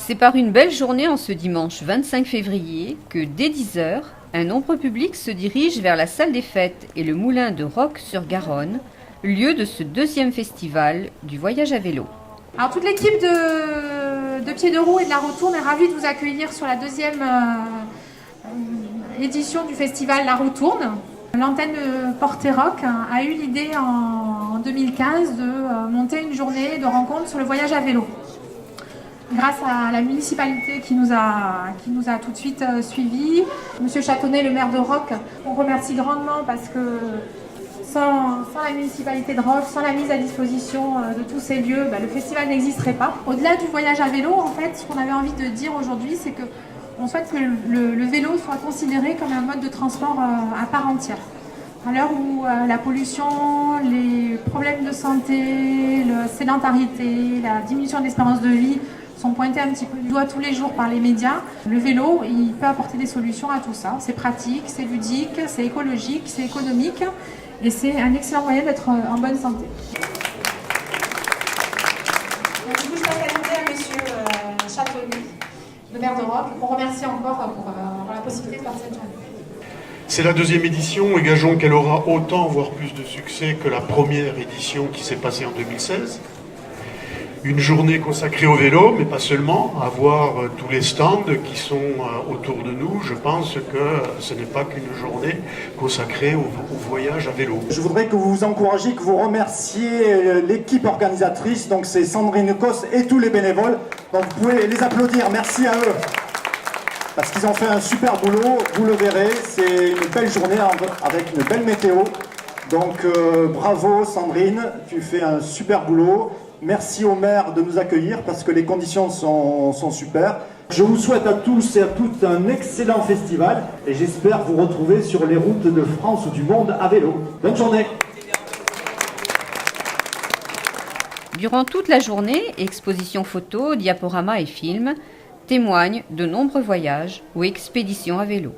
C'est par une belle journée en ce dimanche 25 février que, dès 10 heures, un nombre public se dirige vers la salle des fêtes et le moulin de Roques-sur-Garonne, lieu de ce deuxième festival du voyage à vélo. Alors toute l'équipe de Pieds de Roue et de La Retourne est ravie de vous accueillir sur la deuxième édition du festival La Retourne. L'antenne Porter-Rock a eu l'idée en 2015 de monter une journée de rencontre sur le voyage à vélo. Grâce à la municipalité qui nous a tout de suite suivis, Monsieur Châtonnet, le maire de Roques, on remercie grandement parce que sans la municipalité de Roques, sans la mise à disposition de tous ces lieux, le festival n'existerait pas. Au-delà du voyage à vélo, en fait, ce qu'on avait envie de dire aujourd'hui, c'est qu'on souhaite que le vélo soit considéré comme un mode de transport à part entière. À l'heure où la pollution, les problèmes de santé, la sédentarité, la diminution de l'espérance de vie sont pointés un petit peu du doigt tous les jours par les médias. Le vélo, il peut apporter des solutions à tout ça. C'est pratique, c'est ludique, c'est écologique, c'est économique et c'est un excellent moyen d'être en bonne santé. Donc, du coup, je passe la journée à Monsieur Châtonnet, le maire de Roques. On remercie encore pour la possibilité de faire cette journée. C'est la deuxième édition et gageons qu'elle aura autant, voire plus de succès que la première édition qui s'est passée en 2016. Une journée consacrée au vélo, mais pas seulement, à voir tous les stands qui sont autour de nous. Je pense que ce n'est pas qu'une journée consacrée au voyage à vélo. Je voudrais que vous vous encouragiez, que vous remerciez l'équipe organisatrice, donc c'est Sandrine Cos et tous les bénévoles. Donc vous pouvez les applaudir, merci à eux. Parce qu'ils ont fait un super boulot, vous le verrez, c'est une belle journée avec une belle météo. Donc bravo Sandrine, tu fais un super boulot. Merci au maire de nous accueillir parce que les conditions sont super. Je vous souhaite à tous et à toutes un excellent festival et j'espère vous retrouver sur les routes de France ou du monde à vélo. Bonne journée. Durant toute la journée, expositions photos, diaporamas et films témoignent de nombreux voyages ou expéditions à vélo.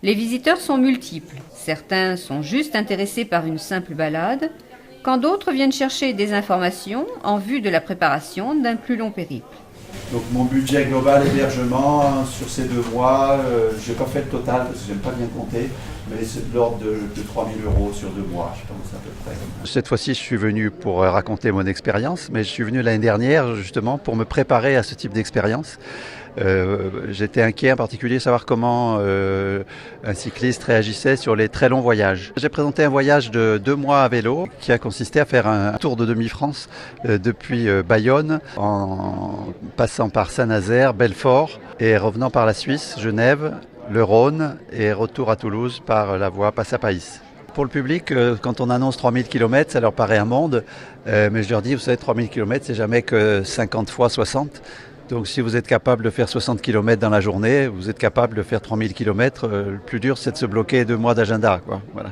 Les visiteurs sont multiples. Certains sont juste intéressés par une simple balade, quand d'autres viennent chercher des informations en vue de la préparation d'un plus long périple. Donc mon budget global hébergement sur ces 2 mois, je n'ai pas fait le total parce que je n'aime pas bien compter, mais c'est de l'ordre de 3 000 € sur 2 mois, je pense à peu près. Cette fois-ci, je suis venu pour raconter mon expérience, mais je suis venu l'année dernière justement pour me préparer à ce type d'expérience. J'étais inquiet en particulier de savoir comment un cycliste réagissait sur les très longs voyages. J'ai présenté un voyage de 2 mois à vélo qui a consisté à faire un tour de demi-France depuis Bayonne en passant par Saint-Nazaire, Belfort et revenant par la Suisse, Genève, le Rhône et retour à Toulouse par la voie Passapaïs. Pour le public, quand on annonce 3000 km, ça leur paraît un monde, mais je leur dis, vous savez, 3000 km, c'est jamais que 50 fois 60. Donc si vous êtes capable de faire 60 km dans la journée, vous êtes capable de faire 3000 km. Le plus dur, c'est de se bloquer 2 mois d'agenda, quoi. Voilà.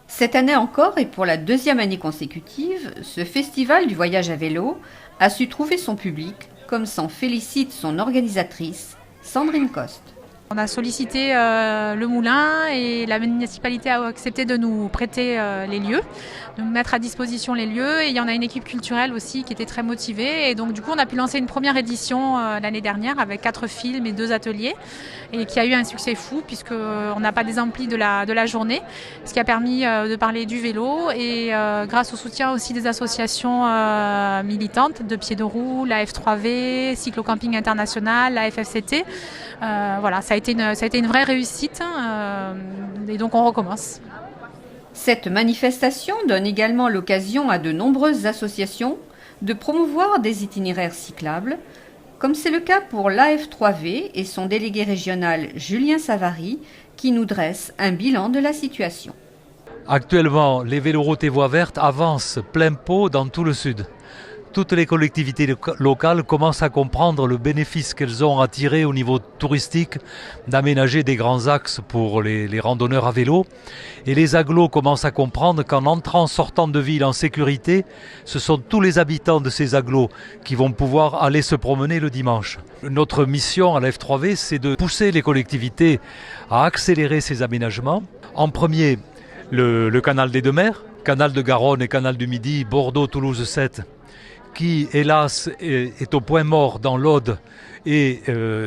Cette année encore, et pour la deuxième année consécutive, ce festival du voyage à vélo a su trouver son public, comme s'en félicite son organisatrice, Sandrine Coste. On a sollicité le moulin et la municipalité a accepté de nous prêter les lieux, de nous mettre à disposition les lieux. Et il y en a une équipe culturelle aussi qui était très motivée. Et donc du coup, on a pu lancer une première édition l'année dernière avec 4 films et 2 ateliers et qui a eu un succès fou puisqu'on n'a pas désampli de la journée, ce qui a permis de parler du vélo et grâce au soutien aussi des associations militantes de Pieds de Roue, la F3V, Cyclo-Camping International, la FFCT. Voilà, ça a été une vraie réussite et donc on recommence. Cette manifestation donne également l'occasion à de nombreuses associations de promouvoir des itinéraires cyclables, comme c'est le cas pour l'AF3V et son délégué régional Julien Savary, qui nous dresse un bilan de la situation. Actuellement, les véloroutes et voies vertes avancent plein pot dans tout le sud. Toutes les collectivités locales commencent à comprendre le bénéfice qu'elles ont à tirer au niveau touristique d'aménager des grands axes pour les randonneurs à vélo. Et les agglos commencent à comprendre qu'en entrant, sortant de ville en sécurité, ce sont tous les habitants de ces agglos qui vont pouvoir aller se promener le dimanche. Notre mission à la F3V, c'est de pousser les collectivités à accélérer ces aménagements. En premier, le canal des Deux Mers, canal de Garonne et canal du Midi, Bordeaux-Toulouse 7, qui hélas est au point mort dans l'Aude et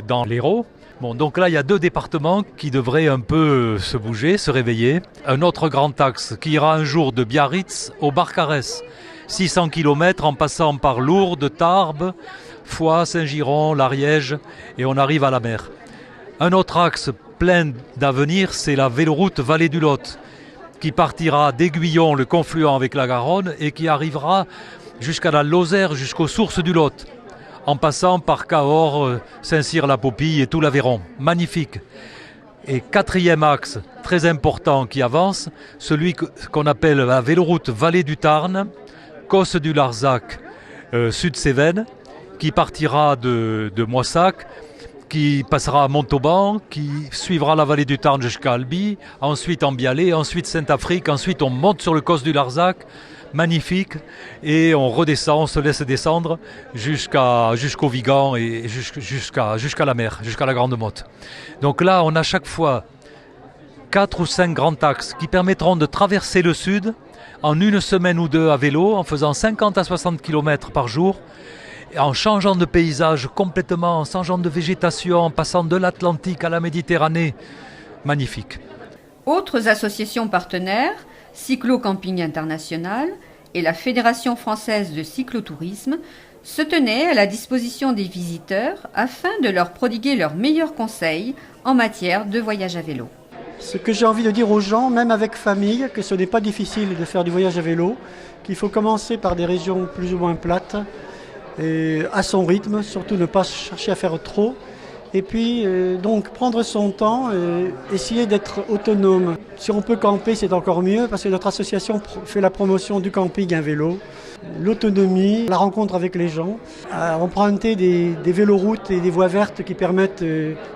dans l'Hérault. Bon, donc là, il y a 2 départements qui devraient un peu se bouger, se réveiller. Un autre grand axe qui ira un jour de Biarritz au Barcarès, 600 km en passant par Lourdes, Tarbes, Foix, Saint-Giron, l'Ariège, et on arrive à la mer. Un autre axe plein d'avenir, c'est la véloroute Vallée du Lot, qui partira d'Aiguillon, le confluent avec la Garonne, et qui arrivera jusqu'à la Lozère, jusqu'aux sources du Lot, en passant par Cahors, Saint-Cyr-la-Popille et tout l'Aveyron. Magnifique. Et 4e axe, très important qui avance, celui qu'on appelle la véloroute Vallée du Tarn, Causse du Larzac, Sud-Cévennes, qui partira de Moissac, qui passera à Montauban, qui suivra la vallée du Tarn jusqu'à Albi, ensuite en Biallet, ensuite Saint-Afrique, ensuite on monte sur le Causse du Larzac, magnifique, et on redescend, on se laisse descendre jusqu'au Vigan et jusqu'à la mer, jusqu'à la Grande Motte. Donc là, on a chaque fois 4 ou 5 grands axes qui permettront de traverser le sud en 1 semaine ou 2 à vélo, en faisant 50 à 60 km par jour, en changeant de paysage complètement, en changeant de végétation, en passant de l'Atlantique à la Méditerranée. Magnifique. Autres associations partenaires, Cyclo-Camping International et la Fédération française de cyclotourisme, se tenaient à la disposition des visiteurs afin de leur prodiguer leurs meilleurs conseils en matière de voyage à vélo. Ce que j'ai envie de dire aux gens, même avec famille, que ce n'est pas difficile de faire du voyage à vélo, qu'il faut commencer par des régions plus ou moins plates, et à son rythme, surtout ne pas chercher à faire trop. Et puis donc prendre son temps et essayer d'être autonome. Si on peut camper, c'est encore mieux parce que notre association fait la promotion du camping à vélo, l'autonomie, la rencontre avec les gens, emprunter des véloroutes et des voies vertes qui permettent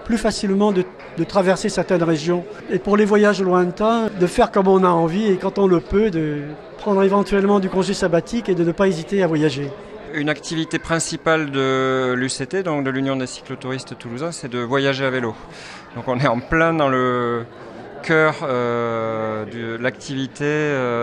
plus facilement de traverser certaines régions. Et pour les voyages lointains, de faire comme on a envie et quand on le peut, de prendre éventuellement du congé sabbatique et de ne pas hésiter à voyager. Une activité principale de l'UCT, donc de l'Union des cyclotouristes toulousains, c'est de voyager à vélo. Donc on est en plein dans le cœur de l'activité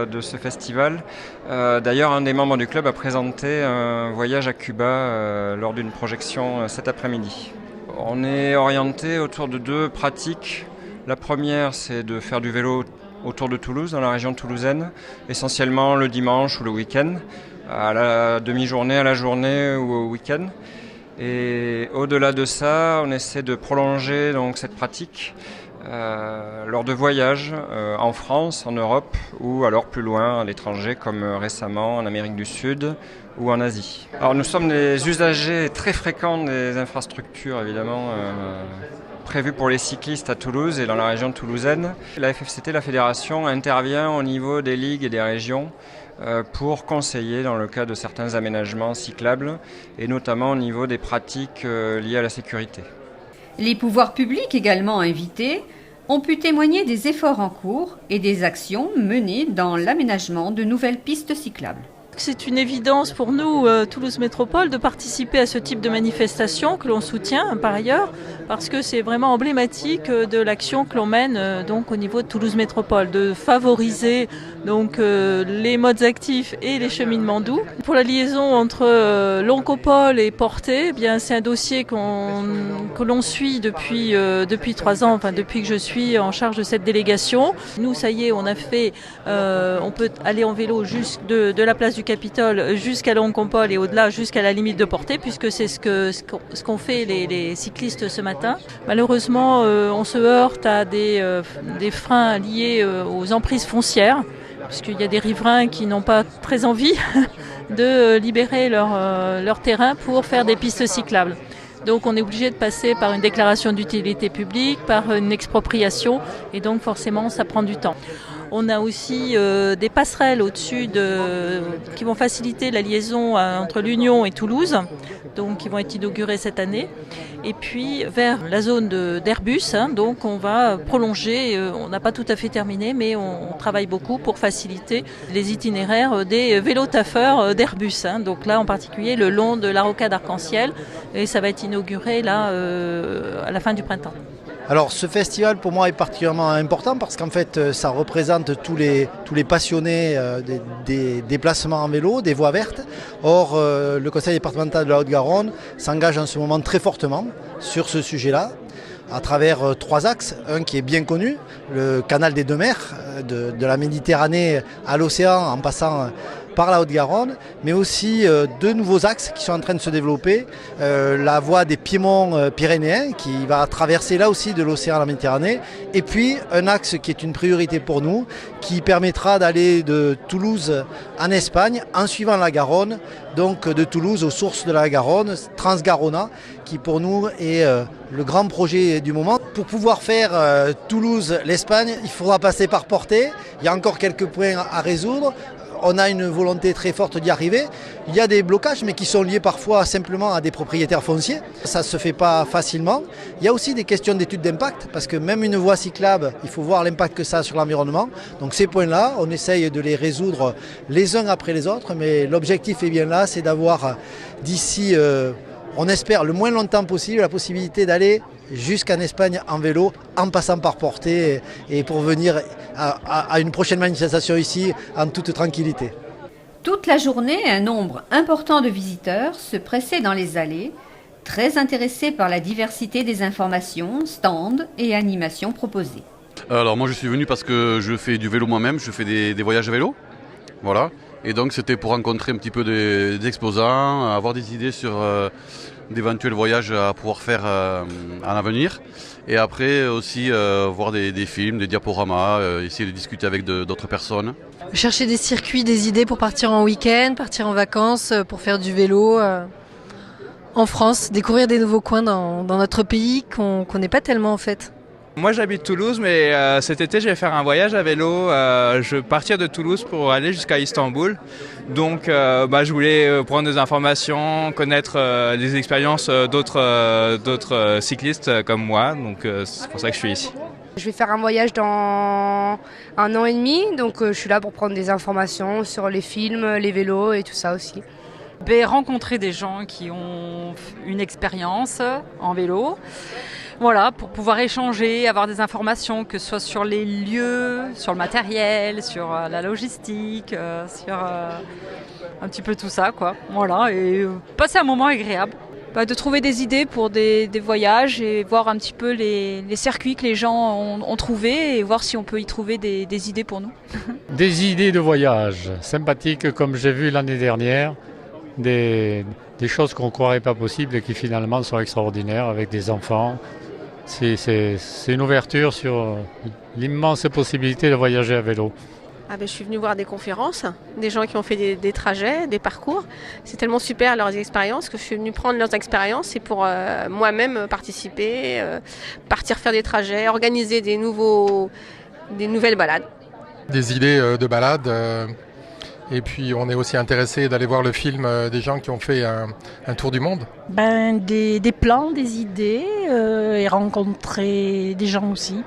de ce festival. D'ailleurs, un des membres du club a présenté un voyage à Cuba lors d'une projection cet après-midi. On est orienté autour de 2 pratiques. La première, c'est de faire du vélo autour de Toulouse, dans la région toulousaine, essentiellement le dimanche ou le week-end, à la demi-journée, à la journée ou au week-end. Et au-delà de ça, on essaie de prolonger donc cette pratique lors de voyages en France, en Europe ou alors plus loin à l'étranger comme récemment en Amérique du Sud ou en Asie. Alors nous sommes des usagers très fréquents des infrastructures évidemment prévues pour les cyclistes à Toulouse et dans la région toulousaine. La FFCT, la fédération, intervient au niveau des ligues et des régions pour conseiller dans le cas de certains aménagements cyclables et notamment au niveau des pratiques liées à la sécurité. Les pouvoirs publics également invités ont pu témoigner des efforts en cours et des actions menées dans l'aménagement de nouvelles pistes cyclables. C'est une évidence pour nous, Toulouse Métropole, de participer à ce type de manifestation que l'on soutient par ailleurs, parce que c'est vraiment emblématique de l'action que l'on mène donc au niveau de Toulouse Métropole, de favoriser donc les modes actifs et les cheminements doux. Pour la liaison entre l'Oncopole et Portet, eh bien c'est un dossier que l'on suit depuis 3 ans, enfin depuis que je suis en charge de cette délégation. Nous, ça y est, on a fait, on peut aller en vélo de la place du Capitole jusqu'à l'Oncopole et au-delà jusqu'à la limite de Portet, puisque c'est ce qu'ont fait les cyclistes ce matin. Malheureusement, on se heurte à des freins liés aux emprises foncières, puisqu'il y a des riverains qui n'ont pas très envie de libérer leur terrain pour faire des pistes cyclables. Donc on est obligé de passer par une déclaration d'utilité publique, par une expropriation, et donc forcément ça prend du temps. On a aussi des passerelles au-dessus qui vont faciliter la liaison entre l'Union et Toulouse, donc qui vont être inaugurées cette année. Et puis vers la zone d'Airbus, donc on va prolonger, on n'a pas tout à fait terminé, mais on travaille beaucoup pour faciliter les itinéraires des vélos taffeurs d'Airbus. Donc là en particulier le long de la rocade Arc-en-Ciel, et ça va être inauguré là à la fin du printemps. Alors ce festival pour moi est particulièrement important parce qu'en fait ça représente tous les passionnés des déplacements en vélo, des voies vertes. Or le conseil départemental de la Haute-Garonne s'engage en ce moment très fortement sur ce sujet-là à travers 3 axes. Un qui est bien connu, le canal des deux mers, de la Méditerranée à l'océan en passant par la Haute-Garonne, mais aussi 2 nouveaux axes qui sont en train de se développer. La voie des piémonts pyrénéens qui va traverser là aussi de l'océan à la Méditerranée, et puis un axe qui est une priorité pour nous, qui permettra d'aller de Toulouse en Espagne en suivant la Garonne, donc de Toulouse aux sources de la Garonne, Transgarona, qui pour nous est le grand projet du moment. Pour pouvoir faire Toulouse-l'Espagne, il faudra passer par Portet. Il y a encore quelques points à résoudre. On a une volonté très forte d'y arriver. Il y a des blocages, mais qui sont liés parfois simplement à des propriétaires fonciers. Ça ne se fait pas facilement. Il y a aussi des questions d'études d'impact, parce que même une voie cyclable, il faut voir l'impact que ça a sur l'environnement. Donc ces points-là, on essaye de les résoudre les uns après les autres, mais l'objectif est bien là, c'est d'avoir d'ici, on espère le moins longtemps possible, la possibilité d'aller jusqu'en Espagne en vélo, en passant par Portet, et pour venir à une prochaine manifestation ici en toute tranquillité. Toute la journée, un nombre important de visiteurs se pressaient dans les allées, très intéressés par la diversité des informations, stands et animations proposées. Alors moi je suis venu parce que je fais du vélo moi-même, je fais des voyages à vélo, voilà. Et donc c'était pour rencontrer un petit peu des exposants, avoir des idées sur d'éventuels voyages à pouvoir faire en avenir. Et après aussi voir des films, des diaporamas, essayer de discuter avec d'autres personnes. Chercher des circuits, des idées pour partir en week-end, partir en vacances, pour faire du vélo en France, découvrir des nouveaux coins dans notre pays qu'on connaît pas tellement en fait. Moi j'habite Toulouse, mais cet été je vais faire un voyage à vélo. Je vais partir de Toulouse pour aller jusqu'à Istanbul. Donc je voulais prendre des informations, connaître des expériences d'autres cyclistes comme moi. Donc c'est pour ça que je suis ici. Je vais faire un voyage dans 1 an et demi, donc je suis là pour prendre des informations sur les films, les vélos et tout ça aussi. Rencontrer des gens qui ont une expérience en vélo. Voilà, pour pouvoir échanger, avoir des informations, que ce soit sur les lieux, sur le matériel, sur la logistique, sur un petit peu tout ça, quoi. Voilà, et passer un moment agréable. De trouver des idées pour des voyages et voir un petit peu les circuits que les gens ont trouvés et voir si on peut y trouver des idées pour nous. Des idées de voyage sympathiques comme j'ai vu l'année dernière, des choses qu'on ne croirait pas possibles et qui finalement sont extraordinaires avec des enfants. C'est une ouverture sur l'immense possibilité de voyager à vélo. Je suis venue voir des conférences, des gens qui ont fait des trajets, des parcours. C'est tellement super leurs expériences que je suis venue prendre leurs expériences et pour moi-même participer, partir faire des trajets, organiser des nouvelles balades. Des idées de balades. Et puis on est aussi intéressé d'aller voir le film des gens qui ont fait un tour du monde. Des plans, des idées et rencontrer des gens aussi.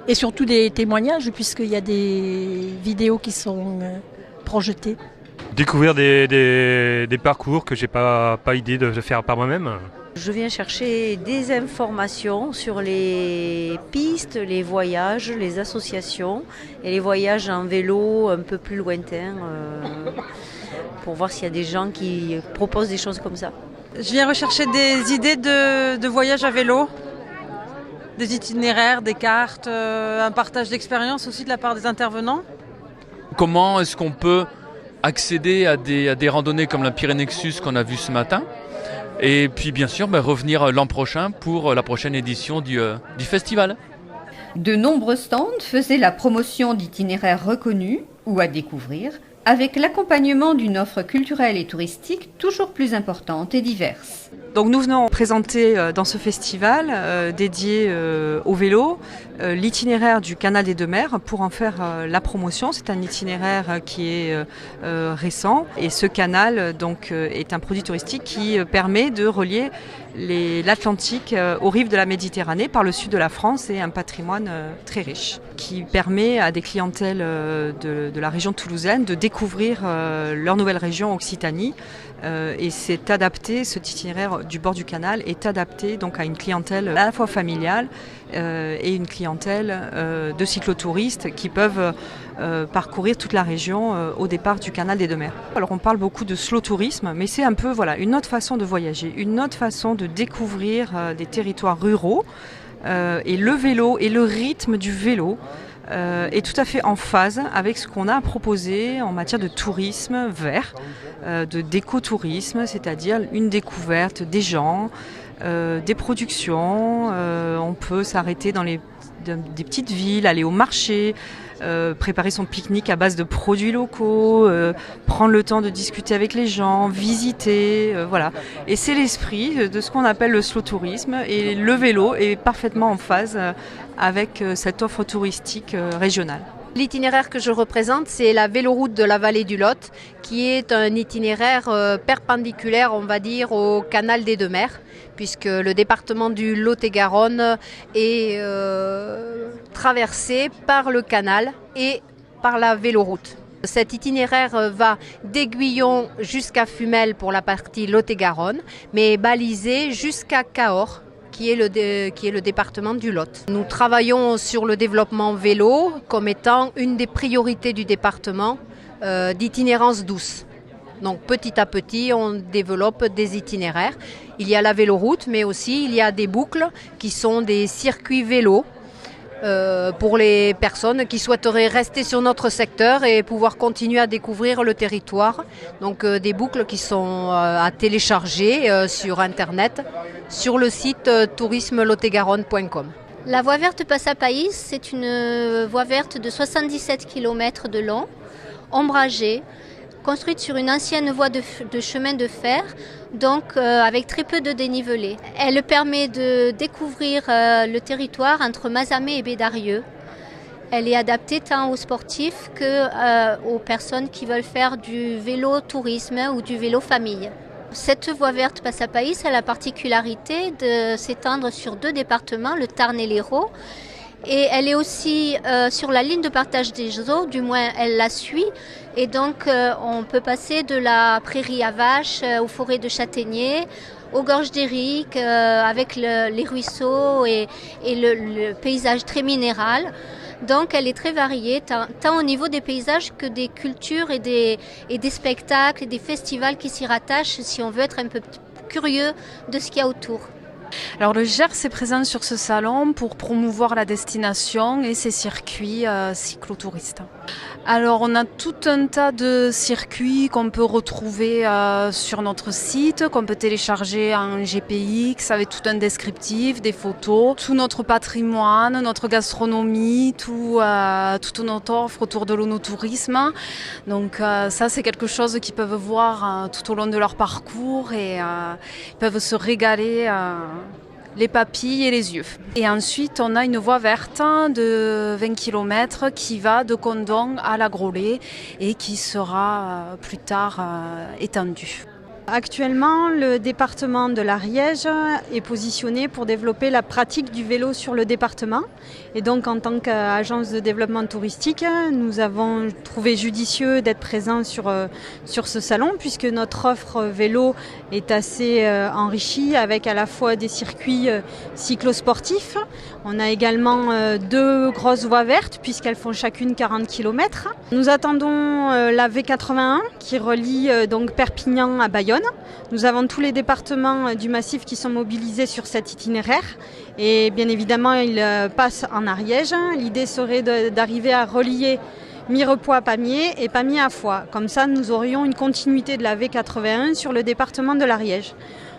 Et surtout des témoignages puisqu'il y a des vidéos qui sont projetées. Découvrir des parcours que j'ai pas idée de faire par moi-même. Je viens chercher des informations sur les pistes, les voyages, les associations et les voyages en vélo un peu plus lointains pour voir s'il y a des gens qui proposent des choses comme ça. Je viens rechercher des idées de voyages à vélo, des itinéraires, des cartes, un partage d'expérience aussi de la part des intervenants. Comment est-ce qu'on peut accéder à des randonnées comme la Pyrénexus qu'on a vue ce matin ? Et puis bien sûr revenir l'an prochain pour la prochaine édition du festival. De nombreux stands faisaient la promotion d'itinéraires reconnus ou à découvrir, avec l'accompagnement d'une offre culturelle et touristique toujours plus importante et diverse. Donc nous venons présenter dans ce festival dédié au vélo l'itinéraire du canal des deux mers pour en faire la promotion. C'est un itinéraire qui est récent et ce canal donc est un produit touristique qui permet de relier l'Atlantique aux rives de la Méditerranée par le sud de la France et un patrimoine très riche qui permet à des clientèles de la région toulousaine de découvrir leur nouvelle région Occitanie et c'est adapté cet itinéraire du bord du canal est adapté donc à une clientèle à la fois familiale et une clientèle de cyclotouristes qui peuvent parcourir toute la région au départ du canal des Deux Mers. Alors on parle beaucoup de slow tourisme, mais c'est un peu une autre façon de voyager, une autre façon de découvrir des territoires ruraux. Et le vélo et le rythme du vélo est tout à fait en phase avec ce qu'on a à proposer en matière de tourisme vert, de d'écotourisme, c'est-à-dire une découverte des gens, des productions. On peut s'arrêter dans des petites villes, aller au marché, préparer son pique-nique à base de produits locaux, prendre le temps de discuter avec les gens, visiter, voilà. Et c'est l'esprit de ce qu'on appelle le slow tourisme, et le vélo est parfaitement en phase avec cette offre touristique régionale. L'itinéraire que je représente, c'est la véloroute de la vallée du Lot, qui est un itinéraire perpendiculaire, on va dire, au canal des Deux Mers, puisque le département du Lot-et-Garonne est traversé par le canal et par la véloroute. Cet itinéraire va d'Aiguillon jusqu'à Fumel pour la partie Lot-et-Garonne, mais est balisé jusqu'à Cahors, qui est le département du Lot. Nous travaillons sur le développement vélo comme étant une des priorités du département d'itinérance douce. Donc petit à petit, on développe des itinéraires. Il y a la véloroute, mais aussi il y a des boucles qui sont des circuits vélos pour les personnes qui souhaiteraient rester sur notre secteur et pouvoir continuer à découvrir le territoire. Donc des boucles qui sont à télécharger sur Internet, sur le site tourismelot-et-garonne.com. La voie verte Passapaïs, c'est une voie verte de 77 km de long, ombragée, construite sur une ancienne voie de chemin de fer, donc avec très peu de dénivelé. Elle permet de découvrir le territoire entre Mazamet et Bédarieux. Elle est adaptée tant aux sportifs qu'aux personnes qui veulent faire du vélo tourisme ou du vélo famille. Cette voie verte Passapaïs a la particularité de s'étendre sur 2 départements, le Tarn et l'Hérault. Et elle est aussi sur la ligne de partage des eaux, du moins elle la suit. Et donc on peut passer de la prairie à vaches aux forêts de châtaigniers, aux gorges d'Éric, avec les ruisseaux et le paysage très minéral. Donc elle est très variée, tant au niveau des paysages que des cultures et des spectacles et des festivals qui s'y rattachent si on veut être un peu curieux de ce qu'il y a autour. Alors le Gers est présent sur ce salon pour promouvoir la destination et ses circuits cyclotouristes. Alors on a tout un tas de circuits qu'on peut retrouver sur notre site, qu'on peut télécharger en GPX avec tout un descriptif, des photos, tout notre patrimoine, notre gastronomie, toute notre offre autour de l'onotourisme. Donc ça c'est quelque chose qu'ils peuvent voir tout au long de leur parcours et ils peuvent se régaler les papilles et les yeux. Et ensuite, on a une voie verte de 20 km qui va de Condom à la Groslay et qui sera plus tard étendue. Actuellement, le département de l'Ariège est positionné pour développer la pratique du vélo sur le département. Et donc, en tant qu'agence de développement touristique, nous avons trouvé judicieux d'être présents sur ce salon, puisque notre offre vélo est assez enrichie avec à la fois des circuits cyclosportifs. On a également 2 grosses voies vertes, puisqu'elles font chacune 40 km. Nous attendons la V81 qui relie donc Perpignan à Bayonne. Nous avons tous les départements du massif qui sont mobilisés sur cet itinéraire et bien évidemment il passe en Ariège. L'idée serait d'arriver à relier Mirepoix à Pamiers et Pamiers à Foix. Comme ça nous aurions une continuité de la V81 sur le département de l'Ariège.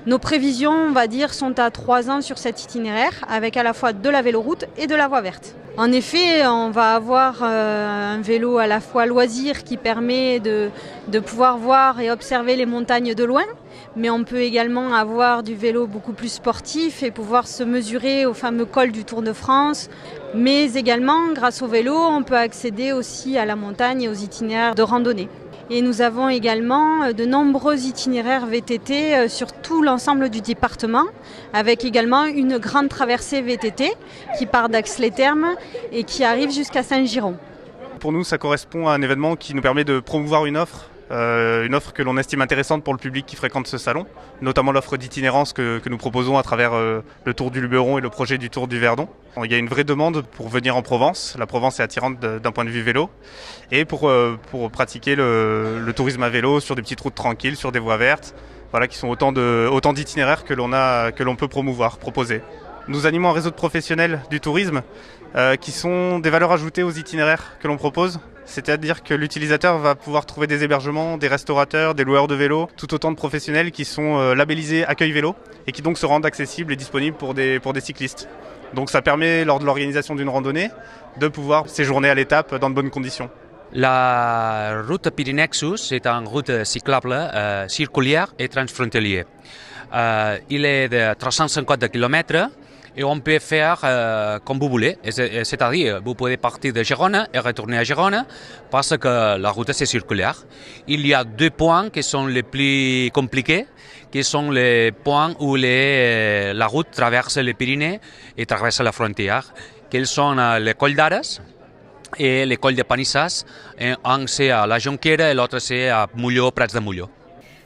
Nos prévisions, on va dire, sont à 3 ans sur cet itinéraire avec à la fois de la véloroute et de la voie verte. En effet, on va avoir un vélo à la fois loisir qui permet de pouvoir voir et observer les montagnes de loin, mais on peut également avoir du vélo beaucoup plus sportif et pouvoir se mesurer au fameux col du Tour de France. Mais également, grâce au vélo, on peut accéder aussi à la montagne et aux itinéraires de randonnée. Et nous avons également de nombreux itinéraires VTT sur tout l'ensemble du département, avec également une grande traversée VTT qui part d'Ax-les-Thermes et qui arrive jusqu'à Saint-Giron. Pour nous, ça correspond à un événement qui nous permet de promouvoir une offre une offre que l'on estime intéressante pour le public qui fréquente ce salon, notamment l'offre d'itinérance que nous proposons à travers le Tour du Luberon et le projet du Tour du Verdon. Il y a une vraie demande pour venir en Provence. La Provence est attirante d'un point de vue vélo et pour pratiquer le tourisme à vélo sur des petites routes tranquilles, sur des voies vertes, voilà, qui sont autant d'itinéraires que l'on peut promouvoir, proposer. Nous animons un réseau de professionnels du tourisme qui sont des valeurs ajoutées aux itinéraires que l'on propose. C'est-à-dire que l'utilisateur va pouvoir trouver des hébergements, des restaurateurs, des loueurs de vélos, tout autant de professionnels qui sont labellisés Accueil Vélo et qui donc se rendent accessibles et disponibles pour des cyclistes. Donc ça permet, lors de l'organisation d'une randonnée, de pouvoir séjourner à l'étape dans de bonnes conditions. La route Pyrénexus est une route cyclable circulaire et transfrontalière. Il est de 350 km. Et on peut faire comme vous voulez, c'est-à-dire vous pouvez partir de Gérone et retourner à Gérone parce que la route c'est circulaire. Il y a 2 points qui sont les plus compliqués, qui sont les points où la route traverse les Pyrénées et traverse la frontière, qui sont l'école d'Ares et l'école de Panissas. Un c'est à la Jonquera et l'autre c'est à Molló, Prats de Molló.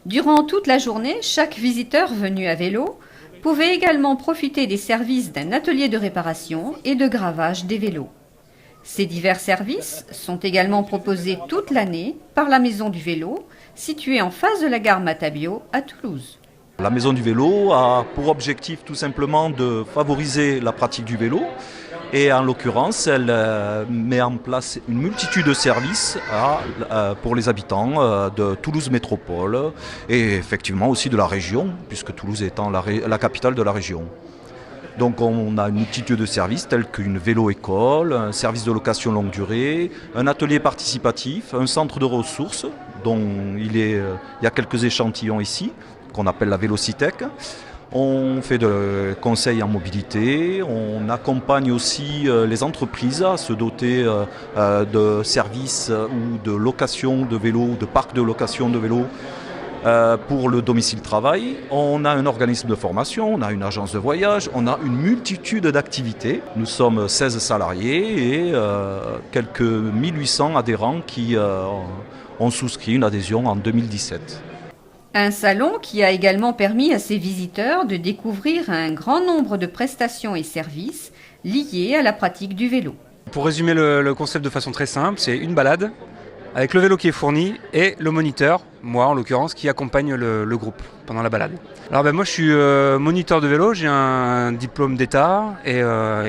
Durant toute la journée, chaque visiteur venu à vélo pouvait également profiter des services d'un atelier de réparation et de gravage des vélos. Ces divers services sont également proposés toute l'année par la Maison du Vélo, située en face de la gare Matabio à Toulouse. La Maison du Vélo a pour objectif tout simplement de favoriser la pratique du vélo et en l'occurrence elle met en place une multitude de services pour les habitants de Toulouse Métropole et effectivement aussi de la région puisque Toulouse étant la capitale de la région. Donc on a une multitude de services tels qu'une vélo-école, un service de location longue durée, un atelier participatif, un centre de ressources dont il y a quelques échantillons ici qu'on appelle la Vélocitech. On fait de conseils en mobilité, on accompagne aussi les entreprises à se doter de services ou de location de vélos, de parcs de location de vélos pour le domicile-travail. On a un organisme de formation, on a une agence de voyage, on a une multitude d'activités. Nous sommes 16 salariés et quelques 1800 adhérents qui ont souscrit une adhésion en 2017. Un salon qui a également permis à ses visiteurs de découvrir un grand nombre de prestations et services liés à la pratique du vélo. Pour résumer le concept de façon très simple, c'est une balade avec le vélo qui est fourni et le moniteur, moi en l'occurrence, qui accompagne le groupe pendant la balade. Alors moi je suis moniteur de vélo, j'ai un diplôme d'État et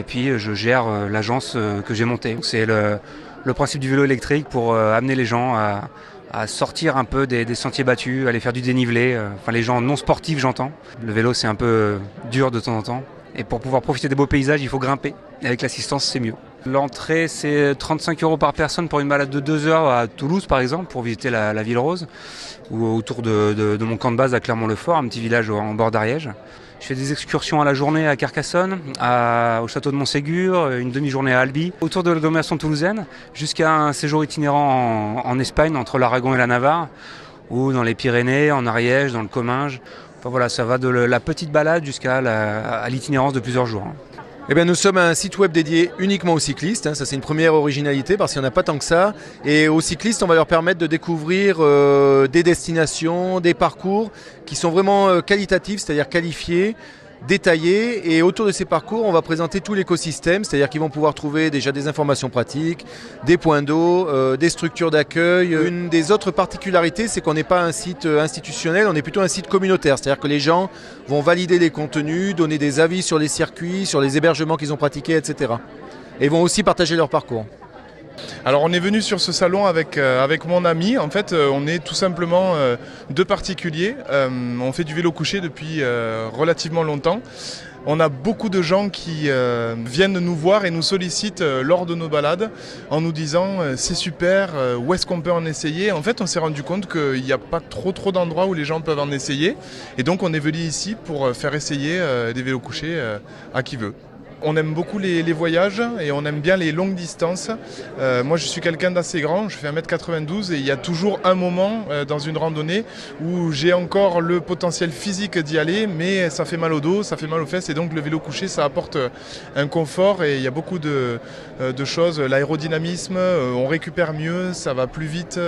puis je gère l'agence que j'ai montée. C'est le principe du vélo électrique pour amener les gens à sortir un peu des sentiers battus, aller faire du dénivelé, enfin les gens non sportifs j'entends. Le vélo c'est un peu dur de temps en temps et pour pouvoir profiter des beaux paysages il faut grimper et avec l'assistance c'est mieux. L'entrée c'est 35 € par personne pour une balade de 2 heures à Toulouse par exemple pour visiter la ville rose ou autour de mon camp de base à Clermont-le-Fort, un petit village en bord d'Ariège. Je fais des excursions à la journée à Carcassonne, au château de Montségur, une demi-journée à Albi, autour de l'agglomération toulousaine, jusqu'à un séjour itinérant en Espagne, entre l'Aragon et la Navarre, ou dans les Pyrénées, en Ariège, dans le Comminges. Enfin voilà, ça va de la petite balade jusqu'à l'itinérance de plusieurs jours. Eh bien, nous sommes un site web dédié uniquement aux cyclistes, ça c'est une première originalité parce qu'il n'y en a pas tant que ça. Et aux cyclistes, on va leur permettre de découvrir des destinations, des parcours qui sont vraiment qualitatifs, c'est-à-dire qualifiés, détaillés. Et autour de ces parcours, on va présenter tout l'écosystème, c'est-à-dire qu'ils vont pouvoir trouver déjà des informations pratiques, des points d'eau, des structures d'accueil. Une des autres particularités, c'est qu'on n'est pas un site institutionnel, on est plutôt un site communautaire, c'est-à-dire que les gens vont valider les contenus, donner des avis sur les circuits, sur les hébergements qu'ils ont pratiqués, etc. Et vont aussi partager leur parcours. Alors on est venu sur ce salon avec mon ami. En fait, on est tout simplement deux particuliers. On fait du vélo couché depuis relativement longtemps. On a beaucoup de gens qui viennent nous voir et nous sollicitent lors de nos balades en nous disant c'est super, où est-ce qu'on peut en essayer. En fait, on s'est rendu compte qu'il n'y a pas trop d'endroits où les gens peuvent en essayer. Et donc on est venu ici pour faire essayer des vélos couchés à qui veut. On aime beaucoup les voyages et on aime bien les longues distances. Moi je suis quelqu'un d'assez grand, je fais 1m92 et il y a toujours un moment dans une randonnée où j'ai encore le potentiel physique d'y aller, mais ça fait mal au dos, ça fait mal aux fesses et donc le vélo couché ça apporte un confort et il y a beaucoup de choses. L'aérodynamisme, on récupère mieux, ça va plus vite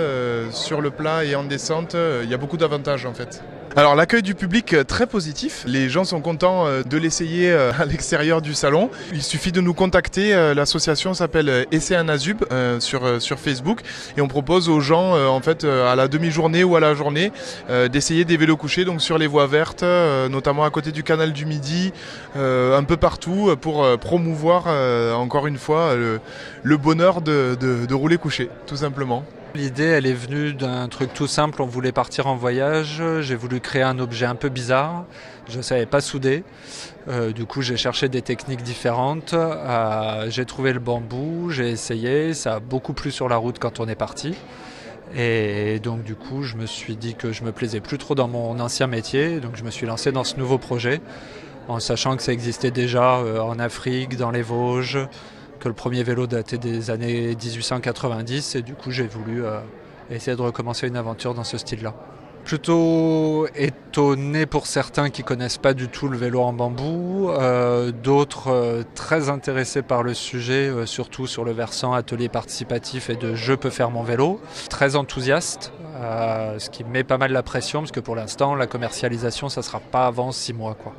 sur le plat et en descente, il y a beaucoup d'avantages en fait. Alors l'accueil du public très positif, les gens sont contents de l'essayer à l'extérieur du salon. Il suffit de nous contacter, l'association s'appelle Essai un Azub sur Facebook et on propose aux gens en fait à la demi-journée ou à la journée d'essayer des vélos couchés donc sur les voies vertes, notamment à côté du canal du Midi, un peu partout pour promouvoir encore une fois le bonheur de rouler couché tout simplement. L'idée, elle est venue d'un truc tout simple, on voulait partir en voyage, j'ai voulu créer un objet un peu bizarre, je ne savais pas souder, du coup j'ai cherché des techniques différentes, j'ai trouvé le bambou, j'ai essayé, ça a beaucoup plu sur la route quand on est parti. Et donc du coup je me suis dit que je me plaisais plus trop dans mon ancien métier, donc je me suis lancé dans ce nouveau projet, en sachant que ça existait déjà en Afrique, dans les Vosges, que le premier vélo datait des années 1890 et du coup j'ai voulu essayer de recommencer une aventure dans ce style-là. Plutôt étonné pour certains qui ne connaissent pas du tout le vélo en bambou, d'autres très intéressés par le sujet, surtout sur le versant atelier participatif et de je peux faire mon vélo, très enthousiastes, ce qui met pas mal la pression parce que pour l'instant la commercialisation ça ne sera pas avant 6 mois quoi.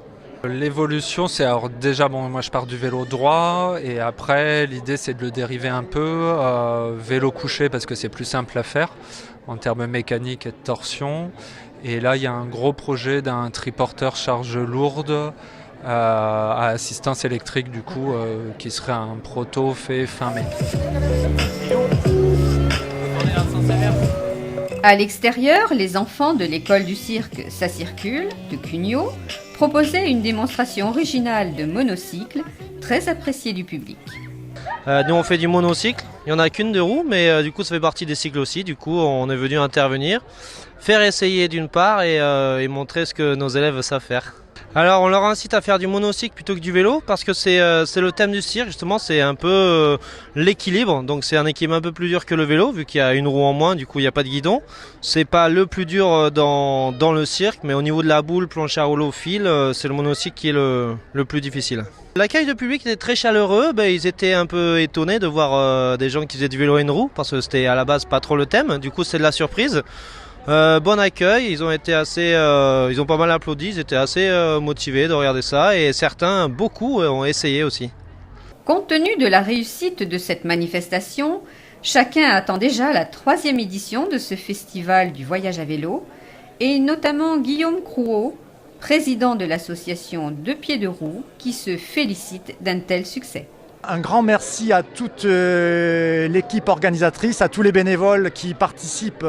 L'évolution, c'est alors déjà, moi je pars du vélo droit et après l'idée c'est de le dériver un peu, vélo couché parce que c'est plus simple à faire en termes mécaniques et de torsion. Et là il y a un gros projet d'un triporteur charge lourde à assistance électrique du coup, qui serait un proto fait fin mai. À l'extérieur, les enfants de l'école du cirque Ça Circule de Cugnot proposaient une démonstration originale de monocycle très appréciée du public. Nous on fait du monocycle, il n'y en a qu'une de roue mais du coup ça fait partie des cycles aussi, du coup on est venu intervenir, faire essayer d'une part et montrer ce que nos élèves savent faire. Alors on leur incite à faire du monocycle plutôt que du vélo parce que c'est le thème du cirque justement, c'est un peu l'équilibre, donc c'est un équilibre un peu plus dur que le vélo vu qu'il y a une roue en moins, du coup il n'y a pas de guidon. C'est pas le plus dur dans le cirque mais au niveau de la boule, planche à rouleau, fil, c'est le monocycle qui est le plus difficile. L'accueil du public était très chaleureux, ils étaient un peu étonnés de voir des gens qui faisaient du vélo à une roue parce que c'était à la base pas trop le thème, du coup c'est de la surprise. Bon accueil, ils ont été ils ont pas mal applaudi, ils étaient assez motivés de regarder ça et certains, beaucoup, ont essayé aussi. Compte tenu de la réussite de cette manifestation, chacun attend déjà la 3e édition de ce festival du voyage à vélo et notamment Guillaume Crouot, président de l'association Deux Pieds de Roue, qui se félicite d'un tel succès. Un grand merci à toute l'équipe organisatrice, à tous les bénévoles qui participent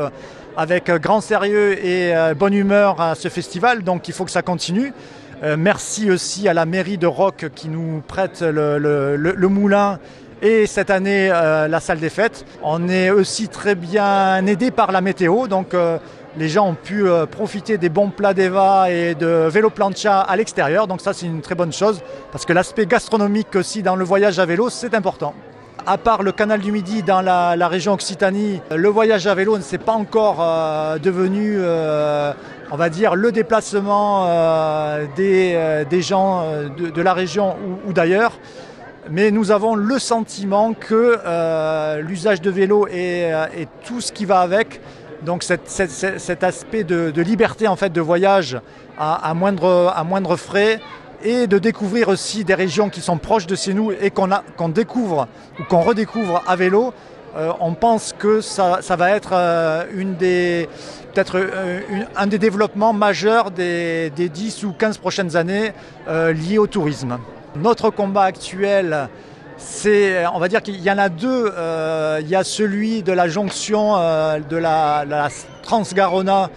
avec grand sérieux et bonne humeur à ce festival, donc il faut que ça continue. Merci aussi à la mairie de Roques qui nous prête le moulin et cette année la salle des fêtes. On est aussi très bien aidé par la météo, donc les gens ont pu profiter des bons plats d'Eva et de vélo plancha à l'extérieur, donc ça c'est une très bonne chose parce que l'aspect gastronomique aussi dans le voyage à vélo c'est important. À part le canal du Midi dans la région Occitanie, le voyage à vélo ne s'est pas encore devenu, on va dire, le déplacement des gens de la région ou d'ailleurs. Mais nous avons le sentiment que l'usage de vélo et tout ce qui va avec, donc cet aspect de liberté en fait, de voyage à moindre frais, et de découvrir aussi des régions qui sont proches de chez nous et qu'on découvre ou qu'on redécouvre à vélo, on pense que ça va être un des développements majeurs des 10 ou 15 prochaines années liés au tourisme. Notre combat actuel, on va dire qu'il y en a deux. Il y a celui de la jonction de la Transgarona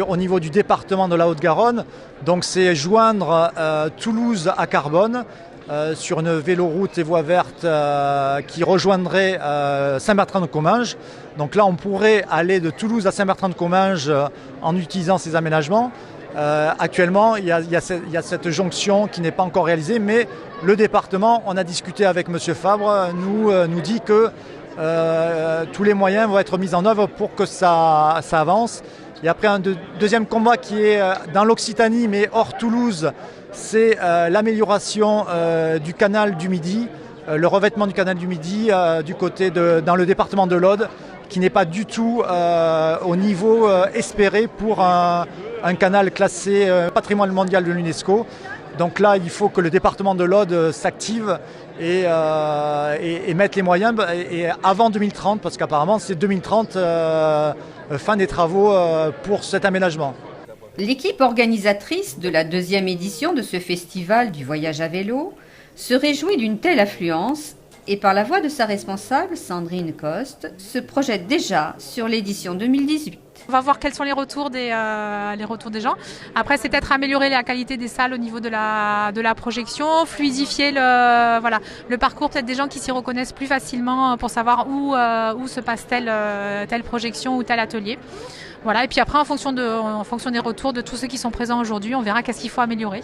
au niveau du département de la Haute-Garonne. Donc c'est joindre Toulouse à Carbone sur une véloroute et voie verte qui rejoindrait Saint-Bertrand-de-Comminges. Donc là on pourrait aller de Toulouse à Saint-Bertrand-de-Comminges en utilisant ces aménagements. Actuellement, il y a cette jonction qui n'est pas encore réalisée, mais le département, on a discuté avec M. Fabre, nous dit que tous les moyens vont être mis en œuvre pour que ça avance. Et après un deuxième combat qui est dans l'Occitanie, mais hors Toulouse, c'est l'amélioration du canal du Midi, le revêtement du canal du Midi dans le département de l'Aude, qui n'est pas du tout au niveau espéré pour un canal classé patrimoine mondial de l'UNESCO. Donc là, il faut que le département de l'Aude s'active et mette les moyens et avant 2030, parce qu'apparemment c'est 2030 fin des travaux pour cet aménagement. L'équipe organisatrice de la 2e édition de ce festival du voyage à vélo se réjouit d'une telle affluence et par la voix de sa responsable, Sandrine Coste, se projette déjà sur l'édition 2018. On va voir quels sont les retours des gens. Après, c'est peut-être améliorer la qualité des salles au niveau de la projection, fluidifier le parcours, peut-être des gens qui s'y reconnaissent plus facilement pour savoir où se passe telle projection ou tel atelier. Voilà. Et puis après, en fonction des retours de tous ceux qui sont présents aujourd'hui, on verra qu'est-ce qu'il faut améliorer.